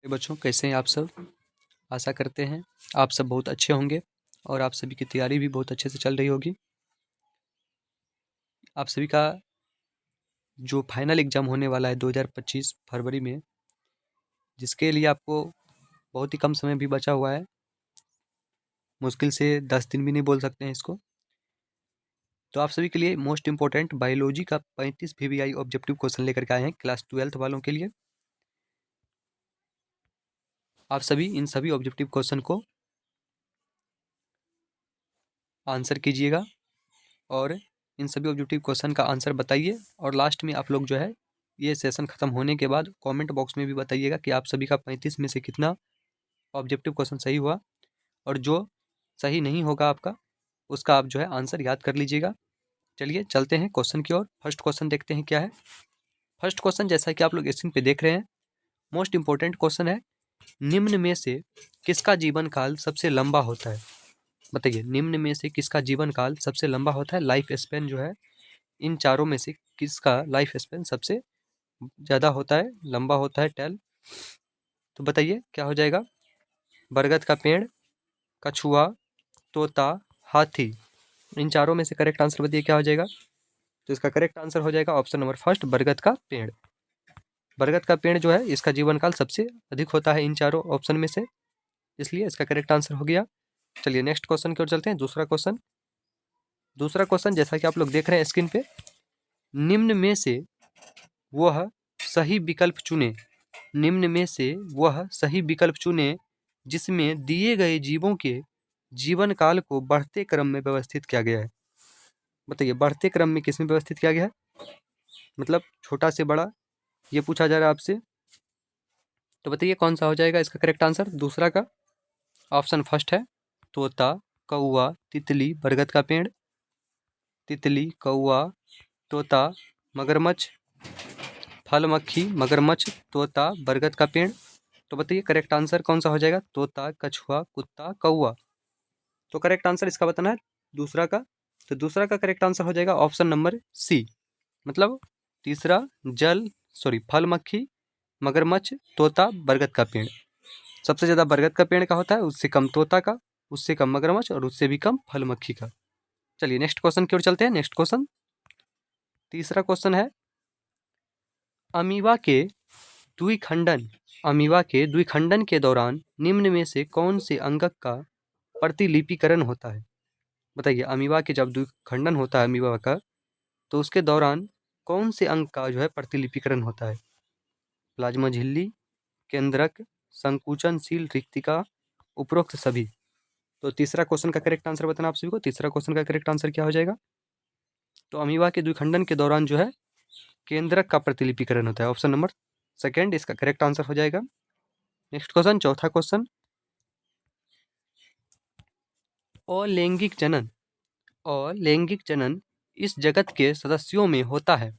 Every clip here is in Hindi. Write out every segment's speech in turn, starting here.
बच्चों, कैसे हैं आप सब। आशा करते हैं आप सब बहुत अच्छे होंगे और आप सभी की तैयारी भी बहुत अच्छे से चल रही होगी। आप सभी का जो फाइनल एग्ज़ाम होने वाला है 2025 फरवरी में, जिसके लिए आपको बहुत ही कम समय भी बचा हुआ है, मुश्किल से 10 दिन भी नहीं बोल सकते हैं इसको। तो आप सभी के लिए मोस्ट इम्पोर्टेंट बायोलॉजी का 35 VVI ऑब्जेक्टिव क्वेश्चन लेकर के आए हैं क्लास 12th वालों के लिए। आप सभी इन सभी ऑब्जेक्टिव क्वेश्चन को आंसर कीजिएगा और इन सभी ऑब्जेक्टिव क्वेश्चन का आंसर बताइए। और लास्ट में आप लोग जो है ये सेशन ख़त्म होने के बाद कमेंट बॉक्स में भी बताइएगा कि आप सभी का 35 में से कितना ऑब्जेक्टिव क्वेश्चन सही हुआ, और जो सही नहीं होगा आपका उसका आप जो है आंसर याद कर लीजिएगा। चलिए चलते हैं क्वेश्चन की ओर। फर्स्ट क्वेश्चन देखते हैं क्या है। फर्स्ट क्वेश्चन जैसा कि आप लोग स्क्रीन पे देख रहे हैं, मोस्ट इंपॉर्टेंट क्वेश्चन है। निम्न में से किसका जीवन काल सबसे लंबा होता है? बताइए, निम्न में से किसका जीवन काल सबसे लंबा होता है? लाइफ स्पेन जो है इन चारों में से किसका लाइफ स्पेन सबसे ज़्यादा होता है, लंबा होता है? टेल। तो बताइए क्या हो जाएगा? बरगद का पेड़, कछुआ, तोता, हाथी। इन चारों में से करेक्ट आंसर बताइए क्या हो जाएगा? तो इसका करेक्ट आंसर हो जाएगा ऑप्शन नंबर फर्स्ट, बरगद का पेड़। बरगद का पेड़ जो है इसका जीवन काल सबसे अधिक होता है इन चारों ऑप्शन में से, इसलिए इसका करेक्ट आंसर हो गया। चलिए नेक्स्ट क्वेश्चन की ओर चलते हैं। दूसरा क्वेश्चन, जैसा कि आप लोग देख रहे हैं स्क्रीन पे, निम्न में से वह सही विकल्प चुने। निम्न में से वह सही विकल्प चुने जिसमें दिए गए जीवों के जीवन काल को बढ़ते क्रम में व्यवस्थित किया गया है। बताइए, बढ़ते क्रम में किस में व्यवस्थित किया गया है? मतलब छोटा से बड़ा ये पूछा जा रहा है आपसे। तो बताइए कौन सा हो जाएगा इसका करेक्ट आंसर दूसरा का? ऑप्शन फर्स्ट है तोता, कौवा, तितली, बरगद का पेड़। तितली, कौवा, तोता, मगरमच्छ, फल मक्खी, मगरमच्छ, तोता, बरगद का पेड़। तो बताइए करेक्ट आंसर कौन सा हो जाएगा? तोता, कछुआ, कुत्ता, कौवा। तो करेक्ट आंसर इसका बताना है दूसरा का। तो दूसरा का करेक्ट आंसर हो जाएगा ऑप्शन नंबर सी, मतलब तीसरा, फल मक्खी, मगरमच्छ, तोता, बरगद का पेड़। सबसे ज़्यादा बरगद का पेड़ का होता है, उससे कम तोता का, उससे कम मगरमच्छ और उससे भी कम फल मक्खी का। चलिए नेक्स्ट क्वेश्चन की ओर चलते हैं। नेक्स्ट क्वेश्चन, तीसरा क्वेश्चन है, अमीबा के द्विखंडन के दौरान निम्न में से कौन से अंगक का प्रतिलिपिकरण होता है? बताइए, अमीबा के जब द्विखंडन होता है अमीबा का, तो उसके दौरान कौन से अंग का जो है प्रतिलिपिकरण होता है? प्लाज्मा झिल्ली, केंद्रक, संकुचनशील रिक्तिका, उपरोक्त सभी। तो तीसरा क्वेश्चन का करेक्ट आंसर बताना आप सभी को। तीसरा क्वेश्चन का करेक्ट आंसर क्या हो जाएगा? तो अमीबा के द्विखंडन के दौरान जो है केंद्रक का प्रतिलिपिकरण होता है, ऑप्शन नंबर सेकेंड इसका करेक्ट आंसर हो जाएगा। नेक्स्ट क्वेश्चन, चौथा क्वेश्चन, अलैंगिक जनन इस जगत के सदस्यों में होता है।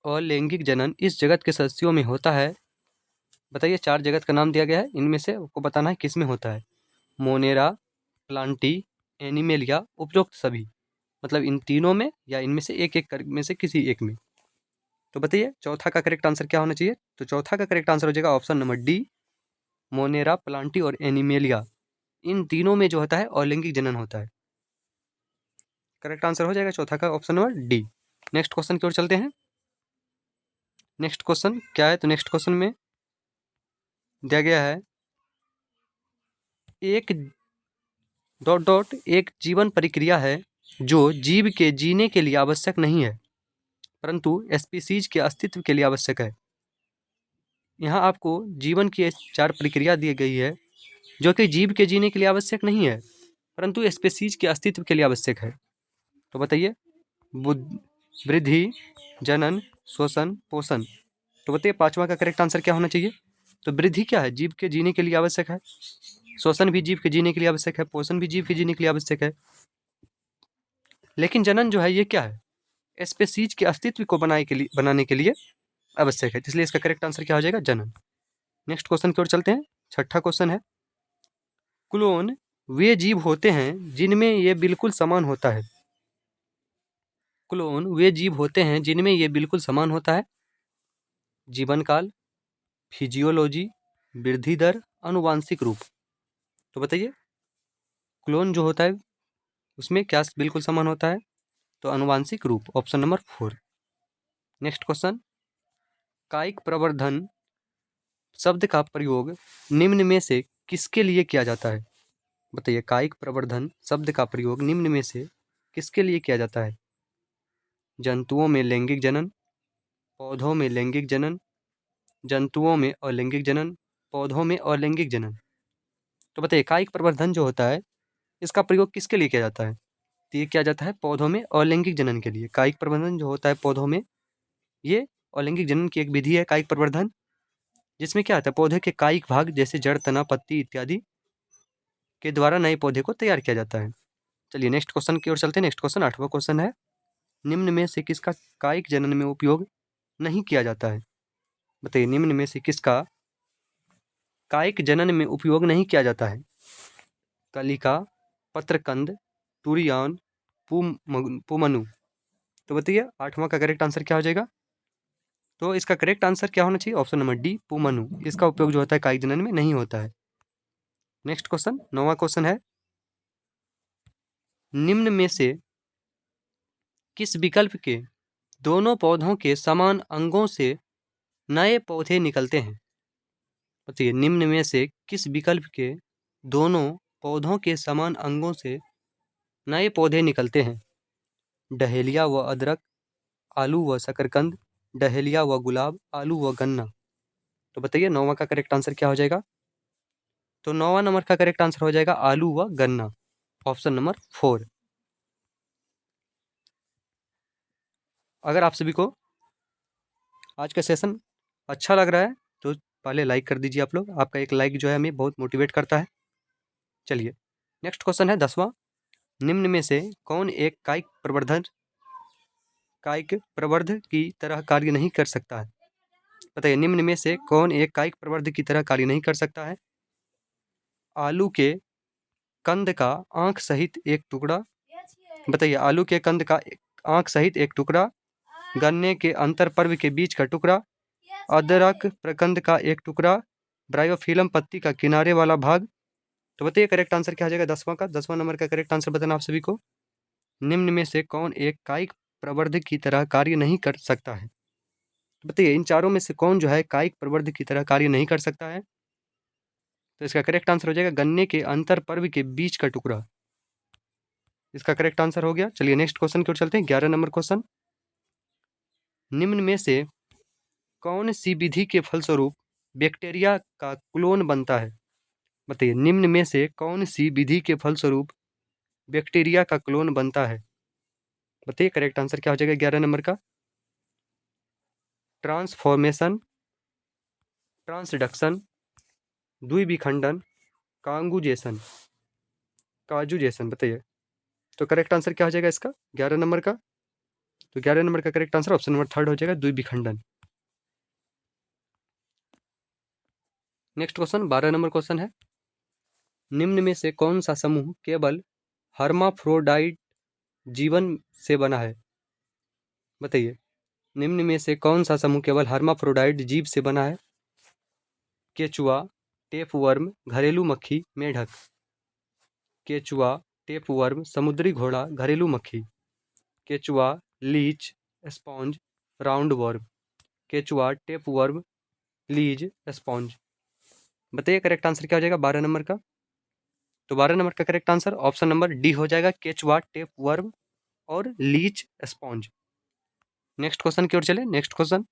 अलैंगिक जनन इस जगत के सदस्यों में होता है। बताइए, चार जगत का नाम दिया गया है, इनमें से आपको बताना है किस में होता है। मोनेरा, प्लांटी, एनिमेलिया, उपरोक्त सभी। मतलब इन तीनों में या इनमें से एक में से किसी एक में। तो बताइए चौथा का करेक्ट आंसर क्या होना चाहिए? तो चौथा का करेक्ट आंसर हो जाएगा option number D, Monera, Plantae और एनिमेलिया। इन तीनों में जो होता है अलैंगिक जनन होता है। करेक्ट आंसर हो जाएगा चौथा का option number D. Next question की ओर चलते हैं। नेक्स्ट क्वेश्चन क्या है? तो नेक्स्ट क्वेश्चन में दिया गया है, एक एक जीवन प्रक्रिया है जो जीव के जीने के लिए आवश्यक नहीं है परंतु स्पीसीज के अस्तित्व के लिए आवश्यक है। यहाँ आपको जीवन की चार प्रक्रिया दी गई है जो कि जीव के जीने के लिए आवश्यक नहीं है परंतु स्पीसीज के अस्तित्व के लिए आवश्यक है। तो बताइए, वृद्धि, जनन, श्वसन, पोषण। तो बताइए पांचवा का करेक्ट आंसर क्या होना चाहिए? तो वृद्धि क्या है? जीव के जीने के लिए आवश्यक है। श्वसन भी जीव के जीने के लिए आवश्यक है। पोषण भी जीव के जीने के लिए आवश्यक है। लेकिन जनन जो है ये क्या है? स्पीसीज के अस्तित्व को बनाने के लिए आवश्यक है, इसलिए इसका करेक्ट आंसर क्या हो जाएगा? जनन। नेक्स्ट क्वेश्चन की ओर चलते हैं। छठा क्वेश्चन है, क्लोन वे जीव होते हैं जिनमें ये बिल्कुल समान होता है। क्लोन वे जीव होते हैं जिनमें ये बिल्कुल समान होता है। जीवन काल, फिजियोलॉजी, वृद्धि दर, अनुवांशिक रूप। तो बताइए क्लोन जो होता है उसमें क्या बिल्कुल समान होता है? तो अनुवांशिक रूप, ऑप्शन नंबर 4। नेक्स्ट क्वेश्चन, कायिक प्रवर्धन शब्द का प्रयोग निम्न में से किसके लिए किया जाता है? बताइए कायिक प्रवर्धन शब्द का प्रयोग निम्न में से किसके लिए किया जाता है? जंतुओं में लैंगिक जनन, पौधों में लैंगिक जनन, जंतुओं में अलैंगिक जनन, पौधों में अलैंगिक जनन। तो बताइए कायिक प्रवर्धन जो होता है इसका प्रयोग किसके लिए किया जाता है? तो ये किया जाता है पौधों में अलैंगिक जनन के लिए। कायिक प्रवर्धन जो होता है पौधों में, ये अलैंगिक जनन की एक विधि है कायिक प्रवर्धन, जिसमें क्या होता है पौधे के कायिक भाग जैसे जड़, तना, पत्ती इत्यादि के द्वारा नए पौधे को तैयार किया जाता है। चलिए नेक्स्ट क्वेश्चन की ओर चलते हैं। नेक्स्ट क्वेश्चन 8वां क्वेश्चन है, निम्न में से किसका कायिक जनन में उपयोग नहीं किया जाता है? बताइए निम्न में से किसका कायिक जनन में उपयोग नहीं किया जाता है? कलिका, पत्रकंद, तुरियान, पुमनु। तो बताइए 8वां का करेक्ट आंसर क्या हो जाएगा? तो इसका करेक्ट आंसर क्या होना चाहिए? ऑप्शन नंबर डी, पुमनु। इसका उपयोग जो होता है कायिक जनन में नहीं होता है। नेक्स्ट क्वेश्चन 9वां क्वेश्चन है, निम्न में से किस विकल्प के दोनों पौधों के समान अंगों से नए पौधे निकलते हैं? बताइए निम्न में से किस विकल्प के दोनों पौधों के समान अंगों से नए पौधे निकलते हैं? डहेलिया व अदरक, आलू व शकरकंद, डहेलिया व गुलाब, आलू व गन्ना। तो बताइए 9वां का करेक्ट आंसर क्या हो जाएगा? तो 9वां नंबर का करेक्ट आंसर हो जाएगा आलू व गन्ना, ऑप्शन नंबर 4। अगर आप सभी को आज का सेशन अच्छा लग रहा है तो पहले लाइक कर दीजिए आप लोग। आपका एक लाइक जो है हमें बहुत मोटिवेट करता है। चलिए नेक्स्ट क्वेश्चन है 10वां, निम्न में से कौन एक कायिक प्रवर्ध की तरह कार्य नहीं कर सकता है? बताइए निम्न में से कौन एक कायिक प्रवर्ध की तरह कार्य नहीं कर सकता है? आलू के कंद का आंख सहित एक टुकड़ा। बताइए आलू के कंद का आंख सहित एक टुकड़ा, गन्ने के अंतर पर्व के बीच का टुकड़ा, अदरक प्रकंद का एक टुकड़ा, ब्रायोफिलम पत्ती का किनारे वाला भाग। तो बताइए करेक्ट आंसर क्या हो जाएगा 10वां का? 10वां नंबर का करेक्ट आंसर बताना आप सभी को। निम्न में से कौन एक कायिक प्रवर्ध की तरह कार्य नहीं कर सकता है? बताइए इन चारों में से कौन जो है कायिक प्रवर्ध की तरह कार्य नहीं कर सकता है? तो इसका करेक्ट आंसर हो जाएगा गन्ने के अंतर पर्व के बीच का टुकड़ा। इसका करेक्ट आंसर हो गया। चलिए नेक्स्ट क्वेश्चन की ओर चलते हैं। 11 नंबर क्वेश्चन, निम्न में से कौन सी विधि के फलस्वरूप बैक्टीरिया का क्लोन बनता है? बताइए निम्न में से कौन सी विधि के फलस्वरूप बैक्टीरिया का क्लोन बनता है? बताइए करेक्ट आंसर क्या हो जाएगा 11 नंबर का? ट्रांसफॉर्मेशन, ट्रांसडक्शन, द्विविखंडन, कांगुजेशन, काजुजेशन। बताइए तो करेक्ट आंसर क्या हो जाएगा इसका 11 नंबर का? तो 11 नंबर का करेक्ट आंसर ऑप्शन नंबर 3 हो जाएगा, द्विविखंडन। नेक्स्ट क्वेश्चन 12 नंबर क्वेश्चन है, निम्न में से कौन सा समूह केवल हर्माफ्रोडाइट जीवन से बना है? बताइए निम्न में से कौन सा समूह केवल हर्माफ्रोडाइट जीव से बना है? केचुआ, टेपवर्म, घरेलू मक्खी, मेढक। केचुआ, टेपवर्म, समुद्री घोड़ा, घरेलू मक्खी। केचुआ, लीच, स्पॉन्ज, राउंड वर्म। केचुआ, टेपवर्म, लीज, स्पॉन्ज। बताइए करेक्ट आंसर क्या हो जाएगा 12 नंबर का? तो 12 नंबर का correct answer option number D हो जाएगा, केचुआ, टेपवर्म और लीच, स्पॉन्ज। नेक्स्ट क्वेश्चन की ओर चले। नेक्स्ट क्वेश्चन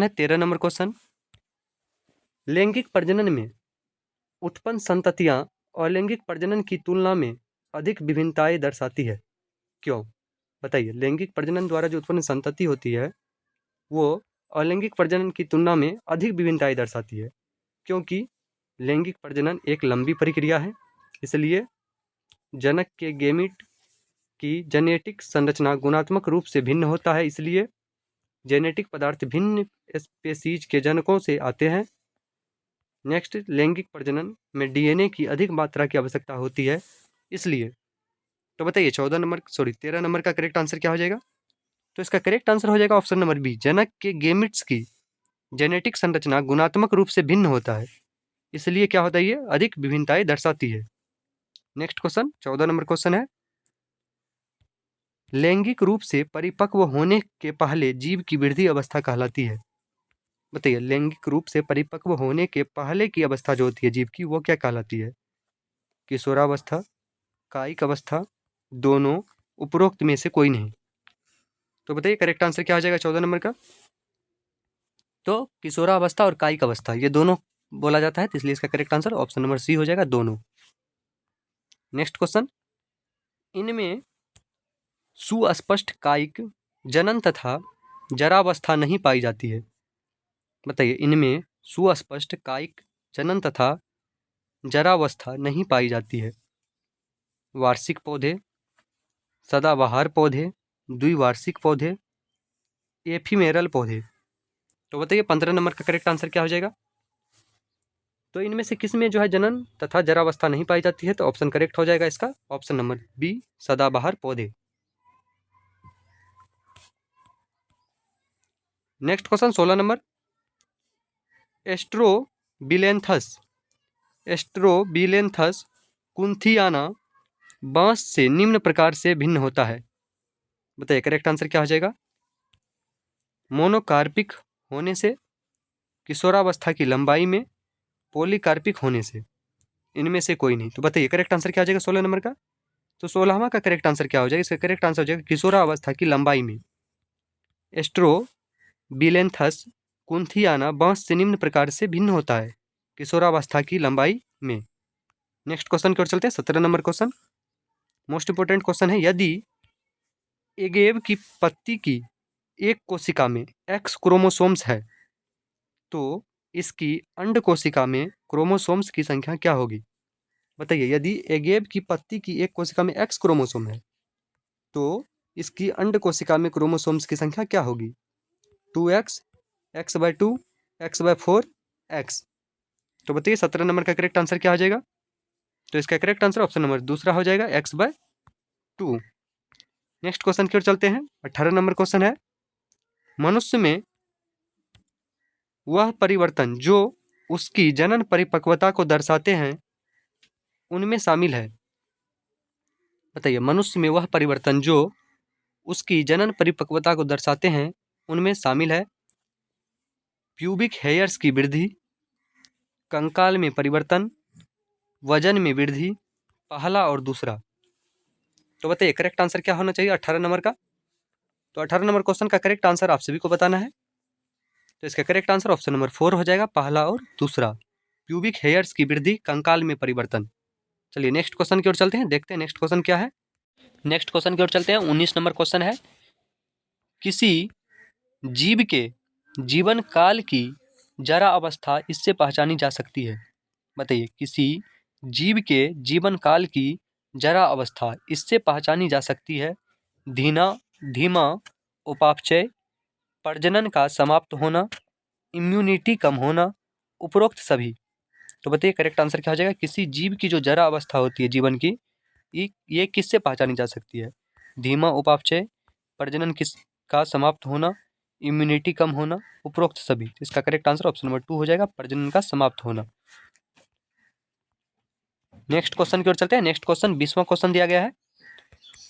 है 13 नंबर क्वेश्चन, लैंगिक प्रजनन में उत्पन्न संततियां अलैंगिक प्रजनन की तुलना में अधिक विभिन्नताएं दर्शाती है, क्यों? बताइए लैंगिक प्रजनन द्वारा जो उत्पन्न संतति होती है वो अलैंगिक प्रजनन की तुलना में अधिक विभिन्नताएं दर्शाती है, क्योंकि लैंगिक प्रजनन एक लंबी प्रक्रिया है, इसलिए जनक के गेमिट की जेनेटिक संरचना गुणात्मक रूप से भिन्न होता है, इसलिए जेनेटिक पदार्थ भिन्न स्पेसीज के जनकों से आते हैं। नेक्स्ट, लैंगिक प्रजनन में डीएनए की अधिक मात्रा की आवश्यकता होती है, इसलिए। तो बताइए 13 नंबर का करेक्ट आंसर क्या हो जाएगा? तो इसका करेक्ट आंसर हो जाएगा ऑप्शन नंबर बी, जनक के गेमिट्स की जेनेटिक संरचना गुणात्मक रूप से भिन्न होता है, इसलिए क्या होता है, ये अधिक विभिन्नताएं दर्शाती है। नेक्स्ट क्वेश्चन 14 नंबर क्वेश्चन है, लैंगिक रूप से परिपक्व होने के पहले जीव की वृद्धि अवस्था कहलाती है। बताइए, लैंगिक रूप से परिपक्व होने के पहले की अवस्था जो होती है जीव की, वो क्या कहलाती है? किशोरावस्था, कायिक अवस्था, दोनों, उपरोक्त में से कोई नहीं। तो बताइए करेक्ट आंसर क्या हो जाएगा 14 नंबर का? तो किशोरावस्था और कायिक अवस्था ये दोनों बोला जाता है, तो इसलिए इसका correct answer option number C हो जाएगा, दोनों। नेक्स्ट क्वेश्चन, इनमें सुस्पष्ट कायिक जनन तथा जरावस्था नहीं पाई जाती है। बताइए, इनमें सुस्पष्ट कायिक जनन तथा जरावस्था नहीं पाई जाती है। वार्षिक पौधे, सदाबहार पौधे, द्विवार्षिक पौधे, एफिमेरल पौधे। तो बताइए 15 नंबर का करेक्ट आंसर क्या हो जाएगा? तो इनमें से किस में जो है जनन तथा जरावस्था नहीं पाई जाती है? तो ऑप्शन करेक्ट हो जाएगा इसका ऑप्शन नंबर बी, सदाबहार पौधे। नेक्स्ट क्वेश्चन 16 नंबर, एस्ट्रोबिलेंथस कुंथियाना बांस से निम्न प्रकार से भिन्न होता है। बताइए करेक्ट आंसर क्या हो जाएगा? मोनोकार्पिक होने से, किशोरावस्था की लंबाई में, पॉलीकार्पिक होने से, इनमें से कोई नहीं। तो बताइए करेक्ट आंसर क्या हो जाएगा 16 नंबर का? तो 16वां का करेक्ट आंसर क्या हो जाएगा? इसका करेक्ट आंसर हो जाएगा किशोरावस्था की लंबाई में एस्ट्रोबिलेंथस कुंथियाना बांस से निम्न प्रकार से भिन्न होता है, किशोरावस्था की लंबाई में। नेक्स्ट क्वेश्चन की ओर चलते हैं, 17 number question, most important question है, यदि एगेव की पत्ती की एक कोशिका में एक्स क्रोमोसोम्स है तो इसकी अंड कोशिका में क्रोमोसोम्स की संख्या क्या होगी? बताइए, यदि एगेव की पत्ती की एक कोशिका में एक्स क्रोमोसोम है तो इसकी अंड कोशिका में क्रोमोसोम्स की संख्या क्या होगी? 2x, x/2, x/4, x। तो बताइए 17 नंबर का करेक्ट आंसर क्या हो जाएगा? तो इसका करेक्ट आंसर ऑप्शन नंबर दूसरा हो जाएगा, x/2। नेक्स्ट क्वेश्चन की ओर चलते हैं, 18 नंबर क्वेश्चन है, मनुष्य में वह परिवर्तन जो उसकी जनन परिपक्वता को दर्शाते हैं उनमें शामिल है। बताइए, मनुष्य में वह परिवर्तन जो उसकी जनन परिपक्वता को दर्शाते हैं उनमें शामिल है प्यूबिक हेयर्स की वृद्धि, कंकाल में परिवर्तन, वजन में वृद्धि, पहला और दूसरा। तो बताइए करेक्ट आंसर क्या होना चाहिए 18 नंबर का? तो 18 नंबर क्वेश्चन का करेक्ट आंसर आप सभी को बताना है। तो इसका करेक्ट आंसर ऑप्शन नंबर 4 हो जाएगा, पहला और दूसरा, प्यूबिक हेयर्स की वृद्धि, कंकाल में परिवर्तन। चलिए नेक्स्ट क्वेश्चन की ओर चलते हैं, देखते हैं नेक्स्ट क्वेश्चन क्या है। नेक्स्ट क्वेश्चन की ओर चलते हैं, 19 नंबर क्वेश्चन है, किसी जीव के जीवन काल की जरा अवस्था इससे पहचानी जा सकती है। बताइए, किसी जीव के जीवन काल की जरा अवस्था इससे पहचानी जा सकती है धीमा उपापचय, प्रजनन का समाप्त होना, इम्यूनिटी कम होना, उपरोक्त सभी। तो बताइए करेक्ट आंसर क्या हो जाएगा? किसी जीव की जो जरा अवस्था होती है जीवन की, ये किससे पहचानी जा सकती है? धीमा उपापचय, प्रजनन किस का समाप्त होना, इम्यूनिटी कम होना, उपरोक्त सभी। इसका करेक्ट आंसर ऑप्शन नंबर 2 हो जाएगा, प्रजनन का समाप्त होना। नेक्स्ट क्वेश्चन की ओर चलते हैं, नेक्स्ट क्वेश्चन 20वां क्वेश्चन दिया गया है,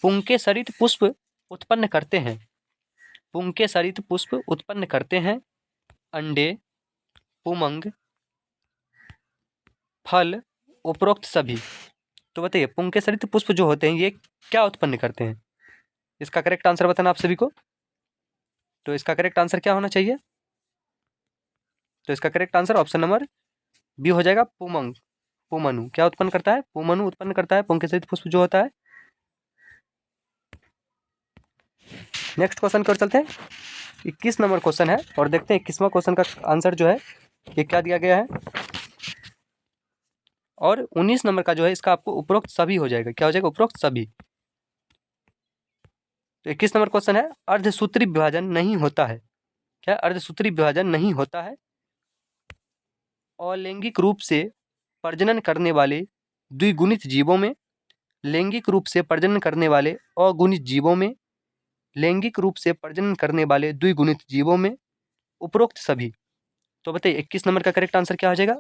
पुंकेसरित पुष्प उत्पन्न करते हैं, पुंकेसरित पुष्प उत्पन्न करते हैं अंडे, पुमंग, फल, उपरोक्त सभी। तो बताइए पुंकेसरित पुष्प जो होते हैं ये क्या उत्पन्न करते हैं? इसका करेक्ट आंसर बताना आप सभी को। तो इसका करेक्ट आंसर क्या होना चाहिए? तो इसका correct answer option number B हो जाएगा, पुमंग, पुमनु। क्या उत्पन्न करता है? पुमनु उत्पन्न करता है पुंकेसरित पुष्प जो होता है। नेक्स्ट क्वेश्चन की ओर चलते हैं, 21 नंबर क्वेश्चन है और देखते हैं 21वां क्वेश्चन का आंसर जो है ये क्या दिया गया है। और 19 नंबर का जो है इसका आपको उपरोक्त सभी हो जाएगा। क्या हो जाएगा? उपरोक्त सभी। तो 21 नंबर क्वेश्चन है, अर्धसूत्री विभाजन नहीं होता है। क्या अर्धसूत्री विभाजन नहीं होता है? अलैंगिक रूप से प्रजनन करने वाले द्विगुणित जीवों में, लैंगिक रूप से प्रजनन करने वाले अगुणित जीवों में, लैंगिक रूप से प्रजनन करने वाले द्विगुणित जीवों में, उपरोक्त सभी। तो बताइए 21 नंबर का करेक्ट आंसर क्या हो जाएगा?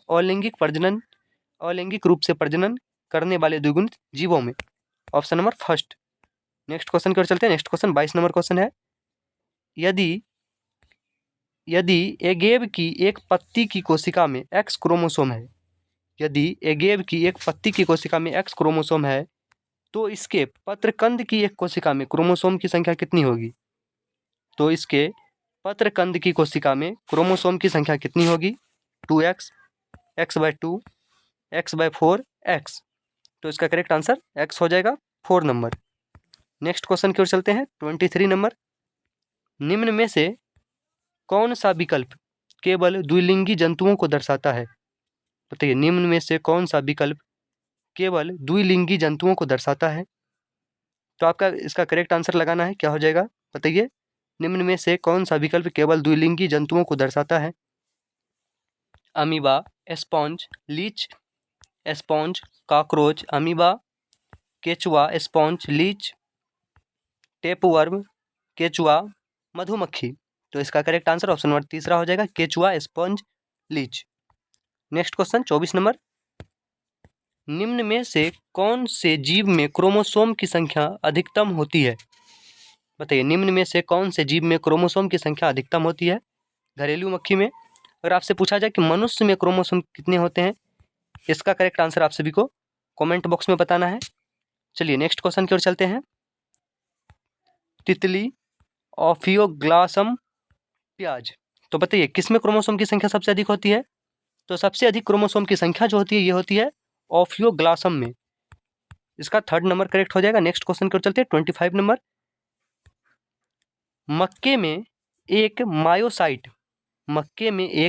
अलैंगिक रूप से प्रजनन करने वाले द्विगुणित जीवों में, option number first. Next question की ओर चलते हैं। नेक्स्ट क्वेश्चन 22 नंबर क्वेश्चन है, यदि यदि एगेव की एक पत्ती की कोशिका में एक्स क्रोमोसोम है, यदि एगेव की एक पत्ती की कोशिका में एक्स क्रोमोसोम है, तो इसके पत्रकंद की एक कोशिका में क्रोमोसोम की संख्या कितनी होगी? तो इसके पत्रकंद की कोशिका में क्रोमोसोम की संख्या कितनी होगी? 2x, x/2, x/4, x। तो इसका करेक्ट आंसर x हो जाएगा, 4 नंबर। नेक्स्ट क्वेश्चन की ओर चलते हैं। 23 नंबर, निम्न में से कौन सा विकल्प केवल द्विलिंगी जंतुओं को दर्शाता है? बताइए, निम्न में से कौन सा विकल्प केवल द्विलिंगी जंतुओं को दर्शाता है? तो आपका इसका करेक्ट आंसर लगाना है, क्या हो जाएगा बताइए? निम्न में से कौन सा विकल्प केवल द्विलिंगी जंतुओं को दर्शाता है? Amoeba, sponge, leech, sponge, cockroach, amoeba, केचुआ, स्पॉन्ज, लीच, टेपवर्म, केचुआ, मधुमक्खी। तो इसका करेक्ट आंसर ऑप्शन नंबर तीसरा हो जाएगा, केचुआ, sponge, leech. Next question 24 number, निम्न में से कौन से जीव में क्रोमोसोम की संख्या अधिकतम होती है? बताइए, निम्न में से कौन से जीव में क्रोमोसोम की संख्या अधिकतम होती है? घरेलू मक्खी में। अगर आपसे पूछा जाए कि मनुष्य में क्रोमोसोम कितने होते हैं, इसका करेक्ट आंसर आप सभी को कमेंट बॉक्स में बताना है। चलिए नेक्स्ट क्वेश्चन की ओर चलते हैं। तितली, ऑफियोग्लासम, प्याज। तो बताइए किसमें क्रोमोसोम की संख्या सबसे अधिक होती है? तो सबसे अधिक क्रोमोसोम की संख्या जो होती है, ये होती है ऑफियोग्लासम में। इसका 3rd नंबर करेक्ट हो जाएगा। नेक्स्ट क्वेश्चन की ओर चलते हैं। 25 नंबर, मक्के में एक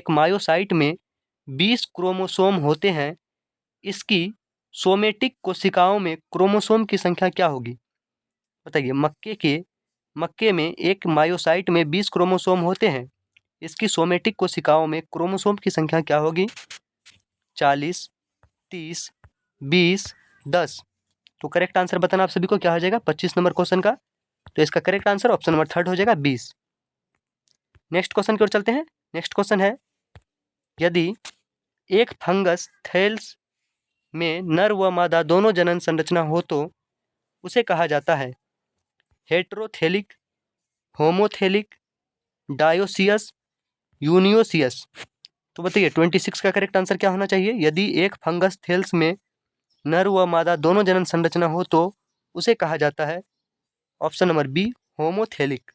मायोसाइट में 20 क्रोमोसोम होते हैं। इसकी सोमेटिक कोशिकाओं में क्रोमोसोम की संख्या क्या होगी? बताइए, मक्के में एक मायोसाइट में 20 क्रोमोसोम होते हैं। इसकी सोमेटिक कोशिकाओं में क्रोमोसोम की संख्या क्या होगी? 40, 30, 20, 10। तो करेक्ट आंसर बताना आप सभी को, क्या हो जाएगा 25 नंबर क्वेश्चन का? तो इसका correct answer option number 3rd हो जाएगा, 20। नेक्स्ट क्वेश्चन की ओर चलते हैं। नेक्स्ट क्वेश्चन है, यदि एक फंगस थैल्स में नर व मादा दोनों जनन संरचना हो तो उसे कहा जाता है हेटेरोथैलिक, होमोथैलिक, डायोसियस, यूनियोसियस। तो बताइए 26 का करेक्ट आंसर क्या होना चाहिए? यदि एक फंगस थैल्स में नर व मादा दोनों जनन संरचना हो तो उसे कहा जाता है, option number B, homothallic.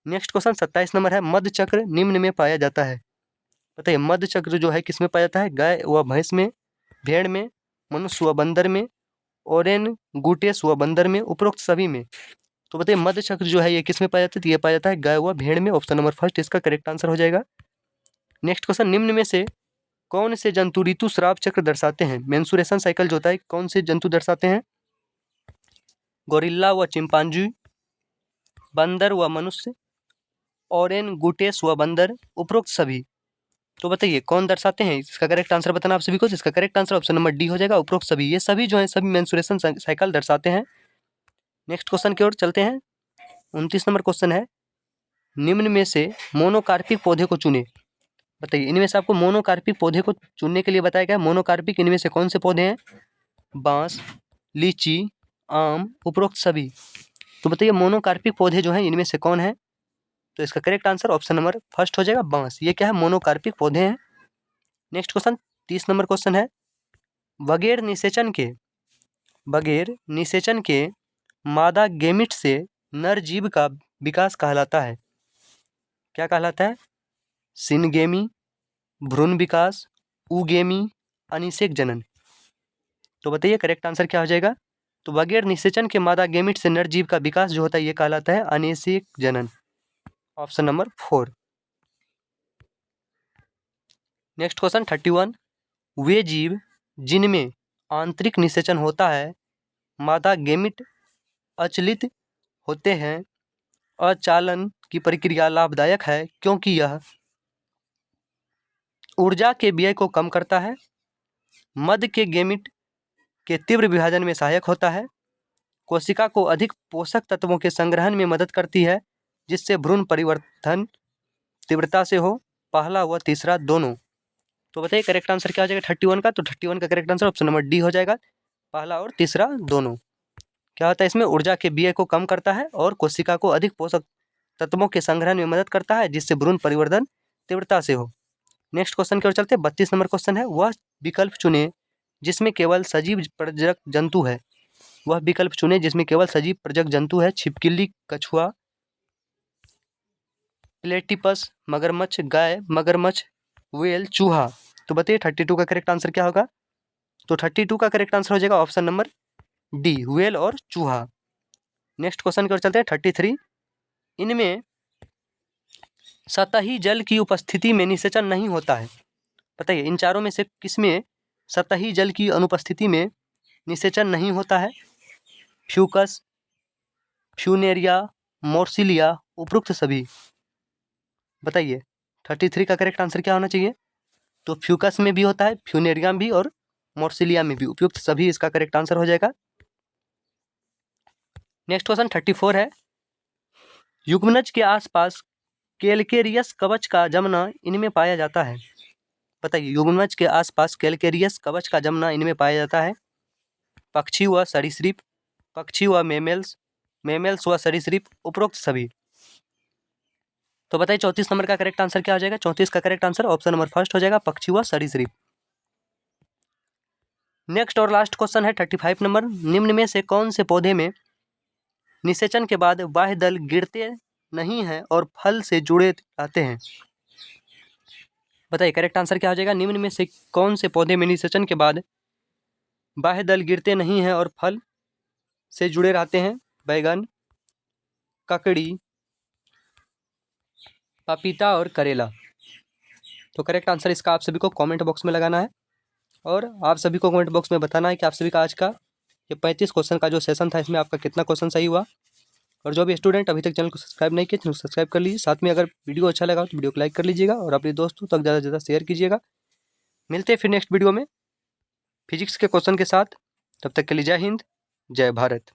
Next question 27 number है, मध्य चक्र निम्न में पाया जाता है। बताइए, मध्य चक्र जो है किसमें पाया जाता है? गाय व भैंस में, भेड़ में, मनुष्य व बंदर में, ओरेनगुटेस व बंदर में, उपरोक्त सभी में। तो बताइए मध्य चक्र जो है ये किसमें पाया जाता है? ये पाया जाता है गाय व भेड़ में, ऑप्शन नंबर फर्स्ट इसका करेक्ट आंसर हो जाएगा। नेक्स्ट क्वेश्चन, निम्न में से कौन से जंतु ऋतुस्राव चक्र दर्शाते हैं? मेंसुरेशन साइकिल जो होता है, कौन से जंतु दर्शाते हैं? गोरिल्ला व चिंपांजी, बंदर व मनुष्य, ओरेनगुटेस व बंदर, उपरोक्त सभी। तो बताइए कौन दर्शाते हैं? इसका करेक्ट आंसर बताना आप सभी को। इसका correct answer option number D हो जाएगा, उपरोक्त सभी। ये सभी जो है सभी मेंसुरेशन साइकिल दर्शाते हैं। नेक्स्ट क्वेश्चन की ओर चलते हैं। 29 नंबर क्वेश्चन है, निम्न में से मोनोकार्पिक पौधे को चुने। बताइए, इनमें से आपको मोनोकार्पिक पौधे को चुनने के लिए बताया गया। मोनोकार्पिक इनमें से कौन से पौधे हैं? बांस, लीची, आम, उपरोक्त सभी। तो बताइए मोनोकार्पिक पौधे जो हैं इनमें से कौन है? तो इसका correct answer option number first हो जाएगा, बांस। ये क्या है? मोनोकार्पिक पौधे हैं। नेक्स्ट क्वेश्चन 30 नंबर क्वेश्चन है, बगैर निषेचन के मादा गेमिट से नर जीव का विकास कहलाता है, क्या कहलाता है? सिनगेमी, भ्रूण विकास, उगेमी, अनिषेक जनन। तो बताइए करेक्ट आंसर क्या हो जाएगा? तो बगैर निषेचन के मादा गेमिट से नर जीव का विकास जो होता है ये कहलाता है अनिषेक जनन, ऑप्शन नंबर 4। नेक्स्ट क्वेश्चन 31, वे जीव जिनमें आंतरिक निषेचन होता है, मादा गेमिट अचलित होते हैं, अचालन की प्रक्रिया लाभदायक है क्योंकि यह ऊर्जा के व्यय को कम करता है, मध्य के गेमिट के तीव्र विभाजन में सहायक होता है, कोशिका को अधिक पोषक तत्वों के संग्रहण में मदद करती है जिससे भ्रूण परिवर्धन तीव्रता से हो, पहला व तीसरा दोनों। तो बताइए करेक्ट आंसर क्या हो जाएगा 31 का। तो 31 का correct answer option number D हो जाएगा, पहला और तीसरा दोनों। क्या होता है इसमें, ऊर्जा के व्यय को कम करता है और कोशिका को अधिक पोषक तत्वों के संग्रहण में मदद करता है, जिससे भ्रूण परिवर्धन तीव्रता से हो। नेक्स्ट क्वेश्चन की ओर चलते हैं। 32 नंबर क्वेश्चन है, वह विकल्प चुने जिसमें केवल सजीव प्रजनक जंतु है। वह विकल्प चुने जिसमें केवल सजीव प्रजनक जंतु है। छिपकली, कछुआ, प्लेटिपस, मगरमच्छ, गाय, मगरमच्छ, व्हेल, चूहा। तो बताइए 32 का करेक्ट आंसर क्या होगा। तो 32 का करेक्ट आंसर हो जाएगा ऑप्शन नंबर डी, व्हेल और चूहा। नेक्स्ट क्वेश्चन की ओर चलते हैं 33। इनमें सतही जल की उपस्थिति में निषेचन नहीं होता है। बताइए इन चारों में से किसमें सतही जल की अनुपस्थिति में निषेचन नहीं होता है। फ्यूकस, फ्यूनेरिया, मोर्सिलिया, उपरोक्त सभी। बताइए 33 का करेक्ट आंसर क्या होना चाहिए। तो फ्यूकस में भी होता है, फ्यूनेरिया में भी और मोर्सिलिया में भी, उपयुक्त सभी इसका करेक्ट आंसर हो जाएगा। नेक्स्ट क्वेश्चन 34 है, युग्मनज के आसपास कैलकेरियस कवच का जमना इनमें पाया जाता है। बताइए युग्मनज के आसपास कैलकेरियस कवच का जमना इनमें पाया जाता है। पक्षी व सरीसृप, पक्षी व मेमेल्स, मेमेल्स व सरीसृप, उपरोक्त सभी। तो बताइए 34 नंबर का करेक्ट आंसर क्या हो जाएगा। 34 का correct answer option number first हो जाएगा, पक्षी व सरीसृप। नेक्स्ट और लास्ट क्वेश्चन है 35 नंबर, निम्न में से कौन से पौधे में निषेचन के बाद बाह्य दल गिरते नहीं हैं और फल से जुड़े रहते हैं। बताइए करेक्ट आंसर क्या हो जाएगा। निम्न में से कौन से पौधे में निषेचन के बाद बाह्य दल गिरते नहीं हैं और फल से जुड़े रहते हैं। बैगन, ककड़ी, पपीता और करेला। तो करेक्ट आंसर इसका आप सभी को कमेंट बॉक्स में लगाना है और आप सभी को कमेंट बॉक्स में बताना है कि आप सभी का आज का ये 35 क्वेश्चन का जो सेशन था इसमें आपका कितना क्वेश्चन सही हुआ। और जो भी स्टूडेंट अभी तक चैनल को सब्सक्राइब नहीं किया, चैनल को सब्सक्राइब कर लीजिए। साथ में अगर वीडियो अच्छा लगा तो वीडियो को लाइक कर लीजिएगा और अपने दोस्तों तक ज़्यादा से ज़्यादा शेयर कीजिएगा। मिलते हैं फिर नेक्स्ट वीडियो में फिजिक्स के क्वेश्चन के साथ। तब तक के लिए जय हिंद, जय भारत।